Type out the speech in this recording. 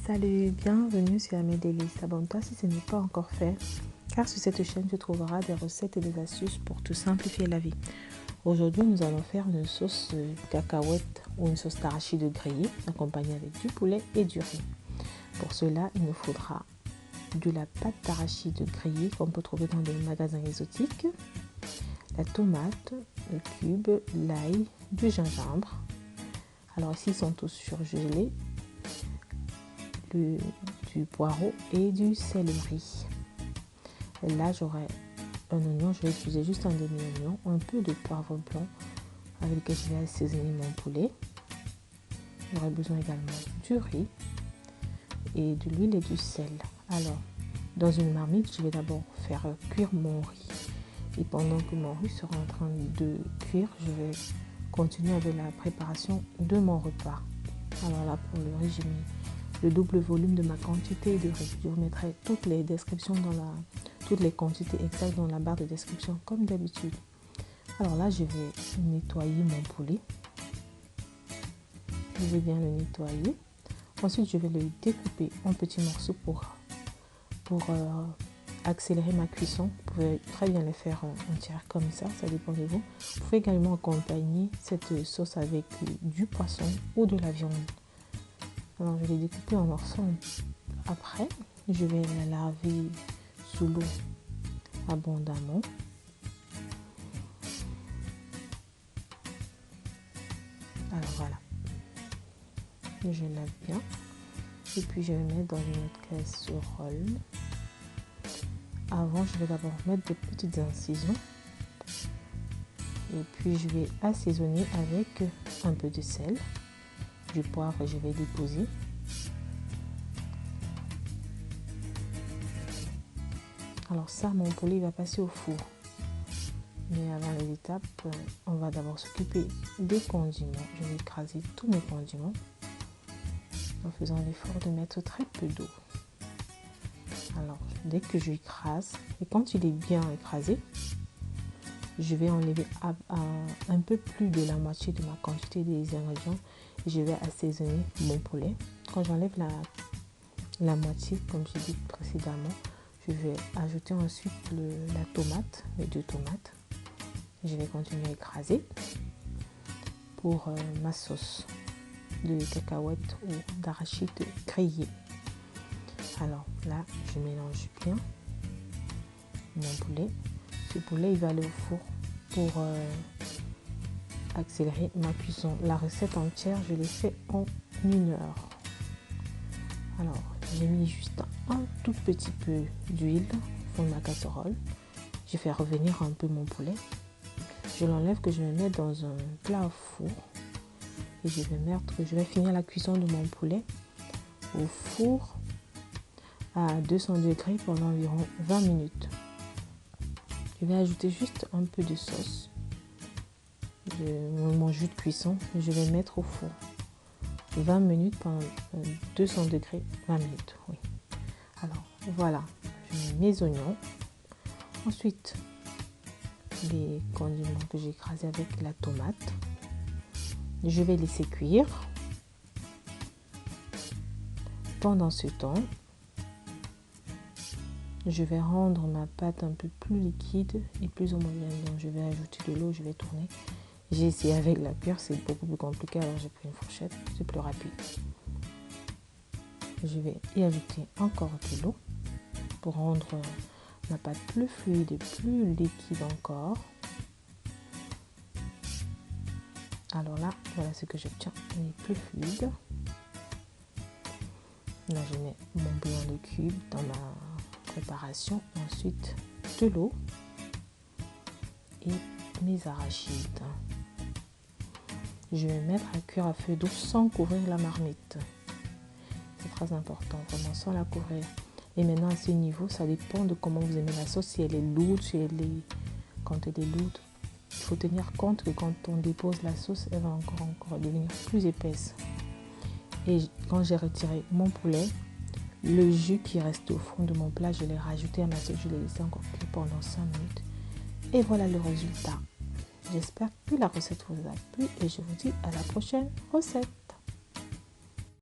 Salut, bienvenue sur Mes Délices. Abonne-toi si ce n'est pas encore fait, car sur cette chaîne tu trouveras des recettes et des astuces pour te simplifier la vie. Aujourd'hui, nous allons faire une sauce cacahuète ou une sauce d'arachide grillée, accompagnée avec du poulet et du riz. Pour cela, il nous faudra de la pâte d'arachide grillée qu'on peut trouver dans des magasins exotiques, la tomate, le cube, l'ail, du gingembre. Alors ici, ils sont tous surgelés. Du poireau et du céleri. Et là, j'aurai un oignon, je vais utiliser juste un demi-oignon, un peu de poivre blanc avec lequel je vais assaisonner mon poulet. J'aurai besoin également du riz et de l'huile et du sel. Alors, dans une marmite, je vais d'abord faire cuire mon riz. Et pendant que mon riz sera en train de cuire, je vais continuer avec la préparation de mon repas. Alors là, pour le riz, j'ai mis le double volume de ma quantité de riz. Je vous mettrai toutes les descriptions toutes les quantités exactes dans la barre de description comme d'habitude. Alors là, je vais nettoyer mon poulet. Je vais bien le nettoyer. Ensuite, je vais le découper en petits morceaux pour accélérer ma cuisson. Vous pouvez très bien le faire entière comme ça dépend de vous. Vous pouvez également accompagner cette sauce avec du poisson ou de la viande. Alors, je vais découper en morceaux. Après, je vais la laver sous l'eau abondamment. Alors voilà, je lave bien. Et puis, je vais mettre dans une autre casserole. Avant, je vais d'abord mettre des petites incisions. Et puis, je vais assaisonner avec un peu de sel. Du poivre, je vais déposer. Alors ça, mon poulet va passer au four. Mais avant les étapes, on va d'abord s'occuper des condiments. Je vais écraser tous mes condiments en faisant l'effort de mettre très peu d'eau. Alors, dès que je écrase, et quand il est bien écrasé, je vais enlever un peu plus de la moitié de ma quantité des ingrédients. Je vais assaisonner mon poulet. Quand j'enlève la moitié, comme j'ai dit précédemment, je vais ajouter ensuite la tomate, les 2 tomates. Je vais continuer à écraser pour ma sauce de cacahuètes ou d'arachide grillée. Alors là, je mélange bien mon poulet. Ce poulet, il va aller au four pour accélérer ma cuisson. La recette entière, je l'ai fait en 1 heure. Alors, j'ai mis juste un tout petit peu d'huile au fond de ma casserole. Je fais revenir un peu mon poulet. Je l'enlève que je vais mettre dans un plat au four. Et je vais finir la cuisson de mon poulet au four à 200 degrés pendant environ 20 minutes. Je vais ajouter juste un peu de sauce. Mon jus de cuisson, je vais mettre au four 20 minutes pendant 200 degrés, 20 minutes. Oui. Alors voilà, je mets mes oignons. Ensuite, les condiments que j'ai écrasés avec la tomate. Je vais laisser cuire. Pendant ce temps, je vais rendre ma pâte un peu plus liquide et plus homogène. Donc je vais ajouter de l'eau, je vais tourner. J'ai essayé avec la cuillère, c'est beaucoup plus compliqué, alors j'ai pris une fourchette, c'est plus rapide. Je vais y ajouter encore de l'eau pour rendre ma pâte plus fluide et plus liquide encore. Alors là, voilà ce que j'obtiens, il est plus fluide. Là, je mets mon bouillon de cube dans ma préparation. Ensuite, de l'eau et mes arachides. Je vais mettre à cuire à feu doux sans couvrir la marmite. C'est très important, vraiment sans la couvrir. Et maintenant, à ce niveau, ça dépend de comment vous aimez la sauce. Si elle est lourde, quand elle est lourde, il faut tenir compte que quand on dépose la sauce, elle va encore devenir plus épaisse. Et quand j'ai retiré mon poulet, le jus qui reste au fond de mon plat, je l'ai rajouté à ma sauce. Je l'ai laissé encore cuire pendant 5 minutes. Et voilà le résultat. J'espère que la recette vous a plu et je vous dis à la prochaine recette.